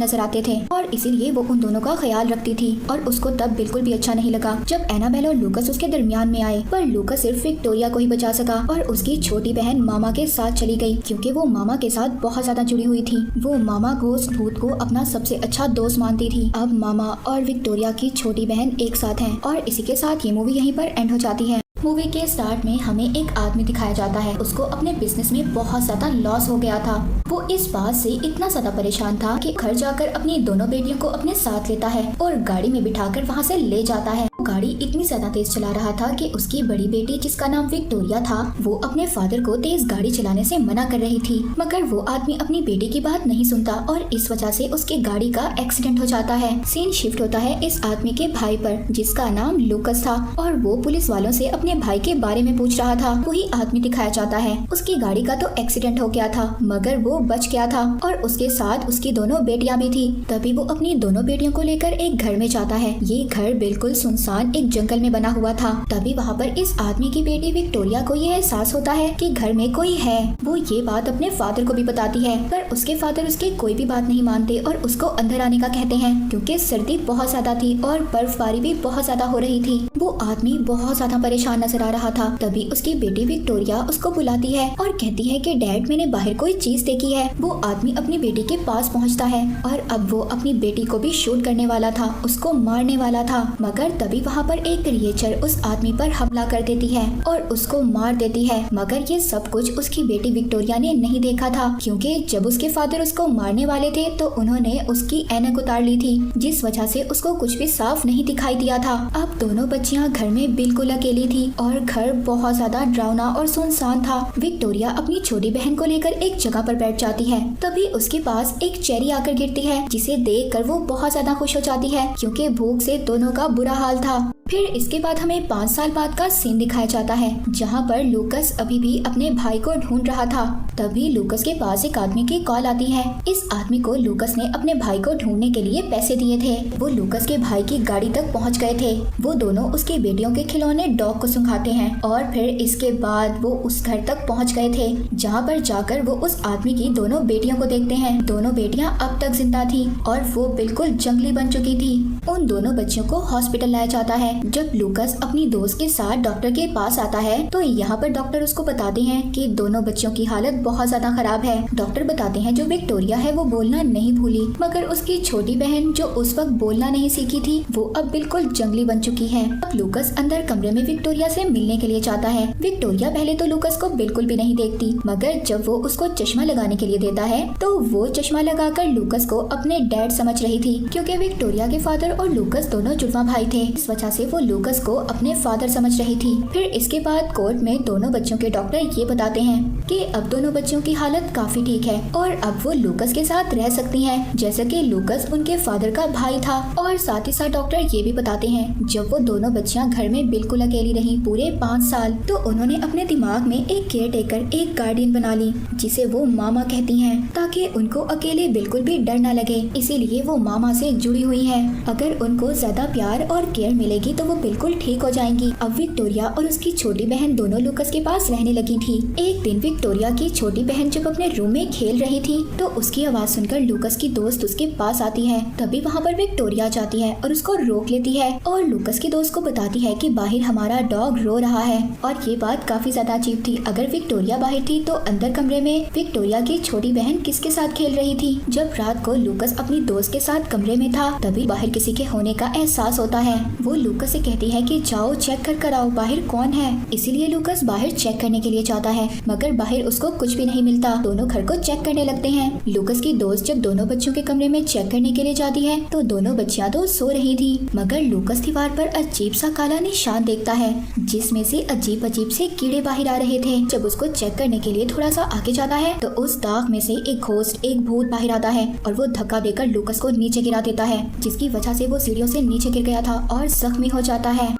नजर आते थे और इसीलिए वो उन दोनों का ख्याल रखती थी। और उसको तब बिल्कुल भी अच्छा नहीं लगा जब एनाबेल और लूकस उसके दरमियान में आए। पर लूकस सिर्फ विक्टोरिया को ही बचा सका और उसकी छोटी बहन मामा के साथ चली गई, क्योंकि वो मामा के साथ बहुत ज्यादा जुड़ी हुई थी। वो मामा को उस भूत को अपना सबसे अच्छा दोस्त मानती थी। अब मामा और विक्टोरिया की छोटी बहन एक साथ हैं और इसी के साथ ये मूवी यहीं पर एंड हो जाती है। मूवी के स्टार्ट में हमें एक आदमी दिखाया जाता है। उसको अपने बिजनेस में बहुत ज्यादा लॉस हो गया था। वो इस बात से इतना ज्यादा परेशान था कि घर जाकर अपनी दोनों बेटियों को अपने साथ लेता है और गाड़ी में बिठाकर वहाँ से ले जाता है। गाड़ी इतनी ज्यादा तेज चला रहा था कि उसकी बड़ी बेटी, जिसका नाम विक्टोरिया था, वो अपने फादर को तेज गाड़ी चलाने से मना कर रही थी। मगर वो आदमी अपनी बेटी की बात नहीं सुनता और इस वजह से उसके गाड़ी का एक्सीडेंट हो जाता है। सीन शिफ्ट होता है इस आदमी के भाई पर, जिसका नाम लूकस था और वो पुलिस वालों से अपने भाई के बारे में पूछ रहा था। वही आदमी दिखाया जाता है। उसकी गाड़ी का तो एक्सीडेंट हो गया था मगर वो बच गया था और उसके साथ उसकी दोनों बेटियां भी थी। तभी वो अपनी दोनों बेटियों को लेकर एक घर में जाता है। ये घर बिल्कुल सुनसान एक जंगल में बना हुआ था। तभी वहाँ पर इस आदमी की बेटी विक्टोरिया को ये एहसास होता है कि घर में कोई है। वो ये बात अपने फादर को भी बताती है, पर उसके फादर उसकी कोई भी बात नहीं मानते और उसको अंदर आने का कहते हैं, क्योंकि सर्दी बहुत ज्यादा थी और बर्फबारी भी बहुत ज्यादा हो रही थी। वो आदमी बहुत ज्यादा परेशान नजर आ रहा था। तभी उसकी बेटी विक्टोरिया उसको बुलाती है और कहती है कि डैड, मैंने बाहर कोई चीज देखी है। वो आदमी अपनी बेटी के पास पहुँचता है और अब वो अपनी बेटी को भी शूट करने वाला था, उसको मारने वाला था। मगर तभी वहाँ पर एक क्रिएचर उस आदमी पर हमला कर देती है और उसको मार देती है। मगर ये सब कुछ उसकी बेटी विक्टोरिया ने नहीं देखा था, क्योंकि जब उसके फादर उसको मारने वाले थे तो उन्होंने उसकी ऐनक उतार ली थी, जिस वजह से उसको कुछ भी साफ नहीं दिखाई दिया था। अब दोनों बच्चियां घर में बिल्कुल अकेली थी और घर बहुत ज्यादा डरावना और सुनसान था। विक्टोरिया अपनी छोटी बहन को लेकर एक जगह पर बैठ जाती है। तभी उसके पास एक चेरी आकर गिरती है, जिसे देखकर वो बहुत ज्यादा खुश हो जाती है, क्योंकि भूख से दोनों का बुरा हाल था। फिर इसके बाद हमें 5 साल बाद का सीन दिखाया जाता है, जहाँ पर लूकस अभी भी अपने भाई को ढूंढ रहा था। तभी लूकस के पास एक आदमी की कॉल आती है। इस आदमी को लूकस ने अपने भाई को ढूंढने के लिए पैसे दिए थे। वो लूकस के भाई की गाड़ी तक पहुँच गए थे। वो दोनों उसकी बेटियों के खिलौने डॉग को सुंघाते हैं और फिर इसके बाद वो उस घर तक पहुँच गए थे, जहाँ पर जाकर वो उस आदमी की दोनों बेटियों को देखते हैं। दोनों बेटियाँ अब तक जिंदा थी और वो बिल्कुल जंगली बन चुकी थी। उन दोनों बच्चियों को हॉस्पिटल लाया जाता है। जब लूकस अपनी दोस्त के साथ डॉक्टर के पास आता है तो यहाँ पर डॉक्टर उसको बताते हैं कि दोनों बच्चों की हालत बहुत ज्यादा खराब है। डॉक्टर बताते हैं जो विक्टोरिया है वो बोलना नहीं भूली, मगर उसकी छोटी बहन जो उस वक्त बोलना नहीं सीखी थी वो अब बिल्कुल जंगली बन चुकी है। अब लूकस अंदर कमरे में विक्टोरिया से मिलने के लिए जाता है। विक्टोरिया पहले तो लूकस को बिल्कुल भी नहीं देखती, मगर जब वो उसको चश्मा लगाने के लिए देता है तो वो चश्मा लगाकर लूकस को अपने डैड समझ रही थी, क्योंकि विक्टोरिया के फादर और लूकस दोनों जुड़वा भाई थे। इस वजह से वो लूकस को अपने फादर समझ रही थी। फिर इसके बाद कोर्ट में दोनों बच्चों के डॉक्टर ये बताते हैं कि अब दोनों बच्चों की हालत काफी ठीक है और अब वो लूकस के साथ रह सकती हैं, जैसे कि लूकस उनके फादर का भाई था। और साथ ही साथ डॉक्टर ये भी बताते हैं जब वो दोनों बच्चियां घर में बिल्कुल अकेली रही पूरे 5 साल, तो उन्होंने अपने दिमाग में एक केयर टेकर, एक गार्डियन बना ली, जिसे वो मामा कहती हैं, ताकि उनको अकेले बिल्कुल भी डर न लगे। इसीलिए वो मामा से जुड़ी हुई है। अगर उनको ज्यादा प्यार और केयर मिलेगी तो वो बिल्कुल ठीक हो जाएंगी। अब विक्टोरिया और उसकी छोटी बहन दोनों लूकस के पास रहने लगी थी। एक दिन विक्टोरिया की छोटी बहन जब अपने रूम में खेल रही थी तो उसकी आवाज सुनकर लूकस की दोस्त उसके पास आती है। तभी वहाँ पर विक्टोरिया जाती है और उसको रोक लेती है और लूकस की दोस्त को बताती है कि बाहर हमारा डॉग रो रहा है। और ये बात काफी ज्यादा अजीब थी। अगर विक्टोरिया बाहर थी तो अंदर कमरे में विक्टोरिया की छोटी बहन किसके साथ खेल रही थी? जब रात को लूकस अपनी दोस्त के साथ कमरे में था तभी बाहर किसी के होने का एहसास होता है। वो लूकस से कहती है कि जाओ चेक कर आओ बाहर कौन है। इसीलिए लूकस बाहर चेक करने के लिए जाता है, मगर बाहर उसको कुछ भी नहीं मिलता। दोनों घर को चेक करने लगते हैं। लूकस की दोस्त जब दोनों बच्चों के कमरे में चेक करने के लिए जाती है तो दोनों बच्चियां तो सो रही थी, मगर लूकस दीवार पर अजीब सा काला निशान देखता है, जिसमें से अजीब अजीब से कीड़े बाहर आ रहे थे। जब उसको चेक करने के लिए थोड़ा सा आगे जाता है तो उस दाग में से एक घोस्ट, एक भूत बाहर आता है और वो धक्का देकर लूकस को नीचे गिरा देता है, जिसकी वजह से वो सीढ़ियों से नीचे गिर गया था और जख्मी हो जाता है।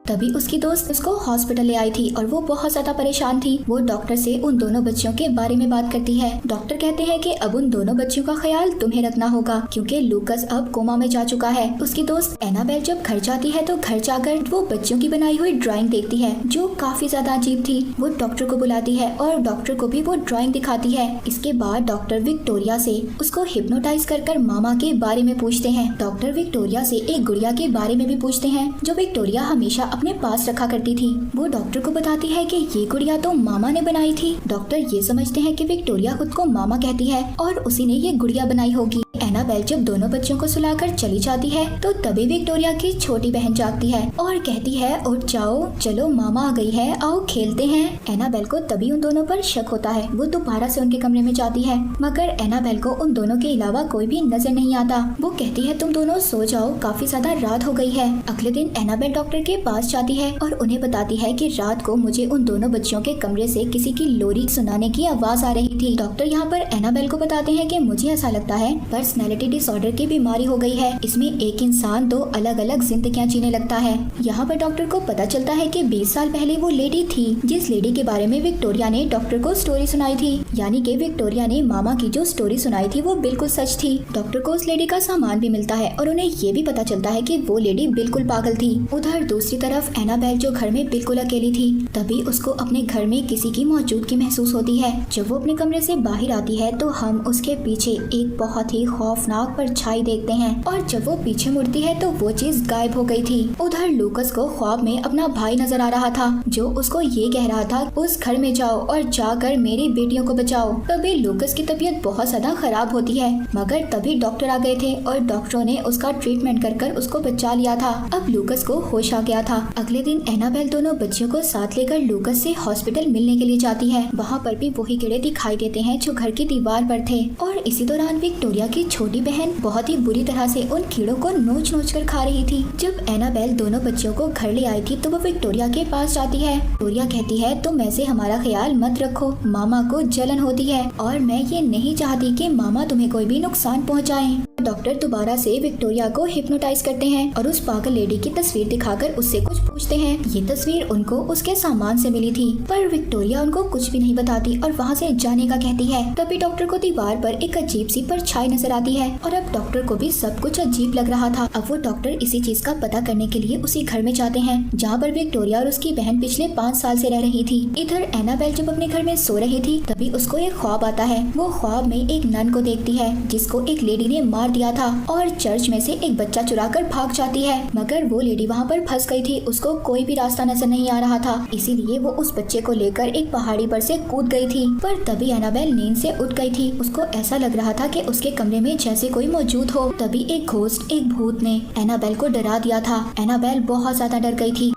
तभी उसकी दोस्त उसको हॉस्पिटल ले आई थी और वो बहुत ज्यादा परेशान थी। वो डॉक्टर से उन दोनों बच्चियों के बारे में बात करती है। डॉक्टर कहते हैं कि अब उन दोनों बच्चियों का ख्याल तुम्हें रखना होगा क्योंकि लूकस अब कोमा में जा चुका है। उसकी दोस्त एनाबेल जब घर जाती है तो घर जाकर वो बच्चों की बनाई हुई ड्राइंग देखती है जो काफी ज्यादा अजीब थी। वो डॉक्टर को बुलाती है और डॉक्टर को भी वो ड्राइंग दिखाती है। इसके बाद डॉक्टर विक्टोरिया से उसको हिप्नोटाइज कर मामा के बारे में पूछते हैं। डॉक्टर विक्टोरिया से एक गुड़िया के बारे में भी पूछते हैं जो विक्टोरिया हमेशा अपने पास रखा करती थी। वो डॉक्टर को बताती है कि ये गुड़िया तो मामा ने बनाई थी। डॉक्टर ये समझते हैं कि विक्टोरिया खुद को मामा कहती है और उसी ने ये गुड़िया बनाई होगी। एनाबेल जब दोनों बच्चों को सुलाकर चली जाती है तो तभी विक्टोरिया की छोटी बहन जागती है और कहती है उठ जाओ, चलो मामा आ गई है, आओ खेलते हैं। एनाबेल को तभी उन दोनों पर शक होता है। वो दोबारा से उनके कमरे में जाती है मगर एनाबेल को उन दोनों के अलावा कोई भी नजर नहीं आता। वो कहती है तुम दोनों सो जाओ, काफी ज्यादा रात हो गई है। अगले दिन एनाबेल डॉक्टर के पास जाती है और उन्हें बताती है कि रात को मुझे उन दोनों बच्चियों के कमरे से किसी की लोरी सुनाने की आवाज आ रही थी। डॉक्टर यहाँ पर एनाबेल को बताते हैं कि मुझे ऐसा लगता है पर्सनैलिटी डिसऑर्डर की बीमारी हो गई है। इसमें एक इंसान दो अलग अलग जिंदगियां जीने लगता है। यहाँ पर डॉक्टर को पता चलता है कि 20 साल पहले वो लेडी थी जिस लेडी के बारे में विक्टोरिया ने डॉक्टर को स्टोरी सुनाई थी। यानी कि विक्टोरिया ने मामा की जो स्टोरी सुनाई थी वो बिल्कुल सच थी। डॉक्टर को उस लेडी का सामान भी मिलता है और उन्हें ये भी पता चलता है कि वो लेडी बिल्कुल पागल थी। उधर दूसरी तरफ एनाबेल जो घर में बिल्कुल अकेली थी तभी उसको अपने घर में किसी की मौजूदगी महसूस होती है। जब वो अपने कमरे से बाहर आती है तो हम उसके पीछे एक बहुत ही खौफनाक परछाई देखते हैं और जब वो पीछे मुड़ती है तो वो चीज गायब हो गई थी। उधर लूकस को ख्वाब में अपना भाई नजर आ रहा था जो उसको ये कह रहा था उस घर में जाओ और जाकर मेरी बेटियों को बचाओ। तभी लूकस की तबीयत बहुत ज्यादा खराब होती है मगर तभी डॉक्टर आ गए थे और डॉक्टरों ने उसका ट्रीटमेंट कर उसको बचा लिया था। अब लूकस को होश आ गया था। अगले दिन एनाबेल दोनों बच्चियों को साथ लेकर लूकस से हॉस्पिटल मिलने के लिए जाती है। वहाँ पर भी वही कीड़े दिखाई देते हैं जो घर की दीवार पर थे और इसी दौरान विक्टोरिया की छोटी बहन बहुत ही बुरी तरह से उन कीड़ों को नोच कर खा रही थी। जब एनाबेल दोनों बच्चियों को घर ले आई थी तो वो विक्टोरिया के पास जाती है। विक्टोरिया कहती है तुम ऐसे हमारा ख्याल मत रखो, मामा को जलन होती है और मैं ये नहीं चाहती कि मामा तुम्हें कोई भी नुकसान पहुँचाए। डॉक्टर दोबारा से विक्टोरिया को हिप्नोटाइज करते हैं और उस पागल लेडी की तस्वीर दिखाकर उससे कुछ पूछते हैं। ये तस्वीर उनको उसके सामान से मिली थी पर विक्टोरिया उनको कुछ भी नहीं बताती और वहाँ से जाने का कहती है। तभी डॉक्टर को दीवार पर एक अजीब सी परछाई नजर आती है और अब डॉक्टर को भी सब कुछ अजीब लग रहा था। अब वो डॉक्टर इसी चीज का पता करने के लिए उसी घर में जाते हैं जहाँ पर विक्टोरिया और उसकी बहन पिछले 5 साल से रह रही थी। इधर एनाबेल जब अपने घर में सो रही थी तभी उसको एक ख्वाब आता है। वो ख्वाब में एक नन को देखती है जिसको एक लेडी ने मार दिया था और चर्च में से एक बच्चा चुराकर भाग जाती है मगर वो लेडी वहाँ पर फंस गई थी। उसको कोई भी रास्ता नजर नहीं आ रहा था इसीलिए वो उस बच्चे को लेकर एक पहाड़ी पर से कूद गई थी। पर तभी एनाबेल नींद से उठ गई थी। उसको ऐसा लग रहा था कि उसके कमरे में जैसे कोई मौजूद हो। तभी एक घोस्ट, एक भूत ने एनाबेल को डरा दिया था। एनाबेल बहुत ज्यादा डर गई थी।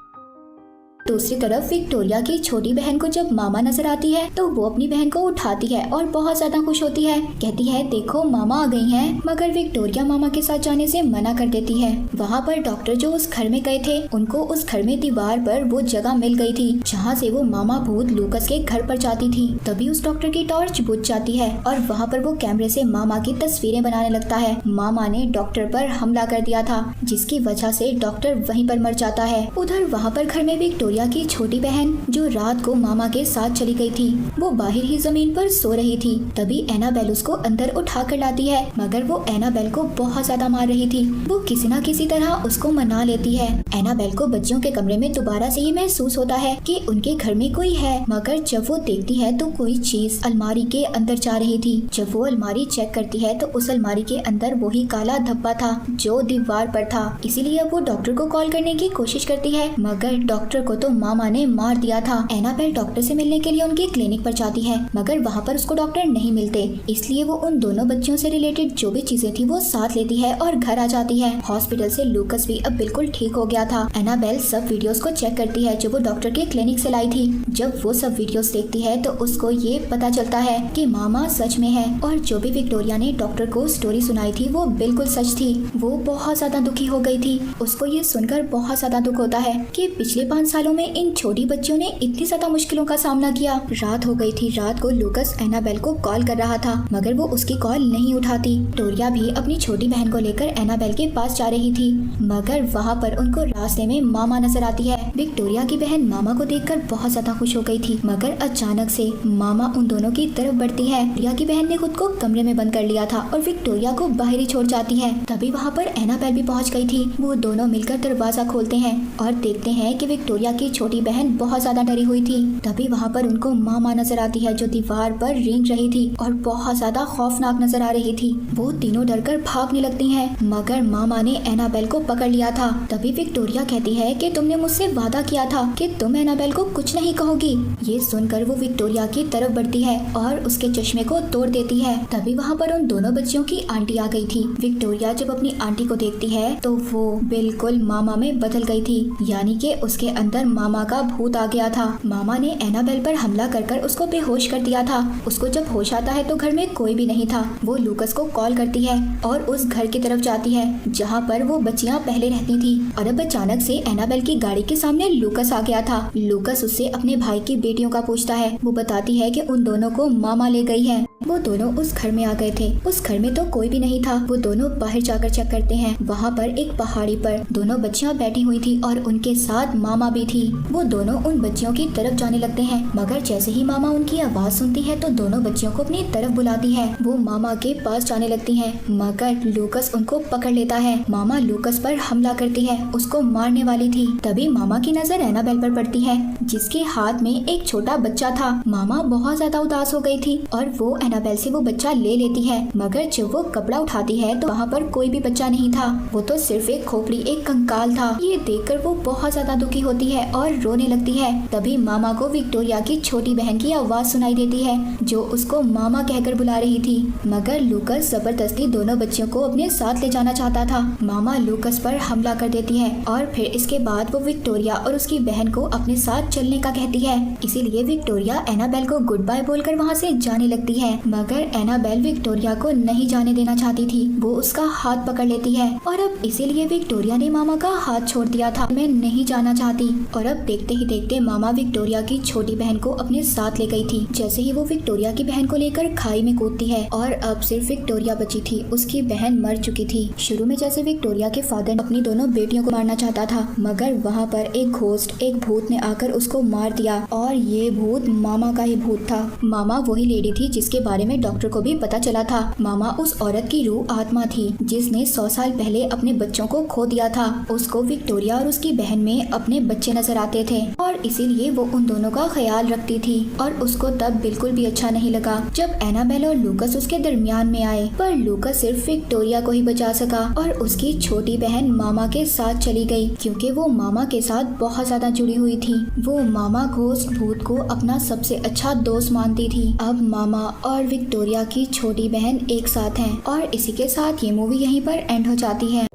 दूसरी तरफ विक्टोरिया की छोटी बहन को जब मामा नजर आती है तो वो अपनी बहन को उठाती है और बहुत ज्यादा खुश होती है। कहती है देखो मामा आ गई हैं। मगर विक्टोरिया मामा के साथ जाने से मना कर देती है। वहाँ पर डॉक्टर जो उस घर में गए थे उनको उस घर में दीवार पर वो जगह मिल गई थी जहाँ से वो मामा भूत लूकस के घर पर जाती थी। तभी उस डॉक्टर की टॉर्च बुझ जाती है और वहाँ पर वो कैमरे से मामा की तस्वीरें बनाने लगता है। मामा ने डॉक्टर पर हमला कर दिया था जिसकी वजह से डॉक्टर वहीं पर मर जाता है। उधर वहाँ पर घर में विक्टोरिया की छोटी बहन जो रात को मामा के साथ चली गई थी वो बाहर ही जमीन पर सो रही थी। तभी एनाबेल उसको अंदर उठा कर लाती है मगर वो एनाबेल को बहुत ज्यादा मार रही थी। वो किसी न किसी तरह उसको मना लेती है। एनाबेल को बच्चियों के कमरे में दोबारा से ये महसूस होता है कि उनके घर में कोई है मगर जब वो देखती है तो कोई चीज अलमारी के अंदर जा रही थी। जब वो अलमारी चेक करती है तो उस अलमारी के अंदर वही काला धब्बा था जो दीवार पर था। इसीलिए वो डॉक्टर को कॉल करने की कोशिश करती है मगर डॉक्टर को तो मामा ने मार दिया था। एनाबेल डॉक्टर से मिलने के लिए उनके क्लिनिक पर जाती है मगर वहाँ पर उसको डॉक्टर नहीं मिलते इसलिए वो उन दोनों बच्चियों से रिलेटेड जो भी चीजें थी वो साथ लेती है और घर आ जाती है। हॉस्पिटल से लूकस भी अब बिल्कुल ठीक हो गया था। एनाबेल सब वीडियोस को चेक करती है जो वो डॉक्टर के क्लिनिक से लाई थी। जब वो सब वीडियोस देखती है तो उसको ये पता चलता है कि मामा सच में है और जो भी विक्टोरिया ने डॉक्टर को स्टोरी सुनाई थी वो बिल्कुल सच थी। वो बहुत ज्यादा दुखी हो गई थी। उसको ये सुनकर बहुत ज्यादा दुख होता है कि पिछले 5 सालों दिनों में इन छोटी बच्चियों ने इतनी ज्यादा मुश्किलों का सामना किया। रात हो गई थी। रात को लूकस एनाबेल को कॉल कर रहा था मगर वो उसकी कॉल नहीं उठाती। विक्टोरिया भी अपनी छोटी बहन को लेकर एनाबेल के पास जा रही थी मगर वहाँ पर उनको रास्ते में मामा नजर आती है। विक्टोरिया की बहन मामा को देखकर बहुत ज्यादा खुश हो गई थी मगर अचानक से मामा उन दोनों की तरफ बढ़ती है। विक्टोरिया की बहन ने खुद को कमरे में बंद कर लिया था और विक्टोरिया को बाहर ही छोड़ जाती है। तभी वहाँ पर एनाबेल भी पहुँच गई थी। वो दोनों मिलकर दरवाजा खोलते हैं और देखते हैं कि विक्टोरिया की छोटी बहन बहुत ज्यादा डरी हुई थी। तभी वहाँ पर उनको मामा नजर आती है जो दीवार पर रेंग रही थी और बहुत ज्यादा खौफनाक नजर आ रही थी। वो तीनों डरकर भागने लगती हैं मगर मामा ने एनाबेल को पकड़ लिया था। तभी विक्टोरिया कहती है कि तुमने मुझसे वादा किया था कि तुम एनाबेल को कुछ नहीं कहोगी। ये सुनकर वो विक्टोरिया की तरफ बढ़ती है और उसके चश्मे को तोड़ देती है। तभी वहाँ पर उन दोनों बच्चियों की आंटी आ गई थी। विक्टोरिया जब अपनी आंटी को देखती है तो वो बिल्कुल मामा में बदल गई थी, यानी कि उसके अंदर मामा का भूत आ गया था। मामा ने एनाबेल पर हमला कर उसको बेहोश कर दिया था। उसको जब होश आता है तो घर में कोई भी नहीं था। वो लूकस को कॉल करती है और उस घर की तरफ जाती है जहाँ पर वो बच्चियाँ पहले रहती थी। और अब अचानक से एनाबेल की गाड़ी के सामने लूकस आ गया था। लूकस उससे अपने भाई की बेटियों का पूछता है। वो बताती है कि उन दोनों को मामा ले गई है। वो दोनों उस घर में आ गए थे। उस घर में तो कोई भी नहीं था। वो दोनों बाहर जाकर चेक करते हैं। वहाँ पर एक पहाड़ी पर दोनों बच्चियाँ बैठी हुई थी और उनके साथ मामा भी थी। वो दोनों उन बच्चियों की तरफ जाने लगते हैं मगर जैसे ही मामा उनकी आवाज सुनती है तो दोनों बच्चियों को अपनी तरफ बुलाती है। वो मामा के पास जाने लगती हैं मगर लूकस उनको पकड़ लेता है। मामा लूकस पर हमला करती है, उसको मारने वाली थी। तभी मामा की नजर एनाबेल पर पड़ती है जिसके हाथ में एक छोटा बच्चा था। मामा बहुत ज्यादा उदास हो गई थी और वो एनाबेल से वो बच्चा ले लेती है मगर जब वो कपड़ा उठाती है तो वहाँ पर कोई भी बच्चा नहीं था। वो तो सिर्फ एक खोपड़ी, एक कंकाल था। ये देखकर वो बहुत ज्यादा दुखी होती है और रोने लगती है। तभी मामा को विक्टोरिया की छोटी बहन की आवाज सुनाई देती है जो उसको मामा कहकर बुला रही थी मगर लूकस जबरदस्ती दोनों बच्चियों को अपने साथ ले जाना चाहता था। मामा लूकस पर हमला कर देती है और फिर इसके बाद वो विक्टोरिया और उसकी बहन को अपने साथ चलने का कहती है। इसीलिए विक्टोरिया एनाबेल को गुड बाय बोलकर वहाँ से जाने लगती है मगर एनाबेल विक्टोरिया को नहीं जाने देना चाहती थी। वो उसका हाथ पकड़ लेती है और अब इसीलिए विक्टोरिया ने मामा का हाथ छोड़ दिया था। मैं नहीं जाना चाहती। और अब देखते ही देखते मामा विक्टोरिया की छोटी बहन को अपने साथ ले गई थी। जैसे ही वो विक्टोरिया की बहन को लेकर खाई में कूदती है और अब सिर्फ विक्टोरिया बची थी, उसकी बहन मर चुकी थी। शुरू में जैसे विक्टोरिया के फादर अपनी दोनों बेटियों को मारना चाहता था मगर वहाँ पर एक घोस्ट, एक भूत ने आकर उसको मार दिया और ये भूत मामा का ही भूत था। मामा वही लेडी थी जिसके बारे में डॉक्टर को भी पता चला था। मामा उस औरत की रूह आत्मा थी जिसने 100 साल पहले अपने बच्चों को खो दिया था। उसको विक्टोरिया और उसकी बहन में अपने बच्चे नजर आते थे और इसीलिए वो उन दोनों का ख्याल रखती थी। और उसको तब बिल्कुल भी अच्छा नहीं लगा जब एनाबेल और लूकस उसके दरमियान में आए। पर लूकस सिर्फ विक्टोरिया को ही बचा सका और उसकी छोटी बहन मामा के साथ चली गई क्योंकि वो मामा के साथ बहुत ज्यादा जुड़ी हुई थी। वो मामा घोस्ट भूत को अपना सबसे अच्छा दोस्त मानती थी। अब मामा और विक्टोरिया की छोटी बहन एक साथ हैं और इसी के साथ ये मूवी यहीं पर एंड हो जाती है।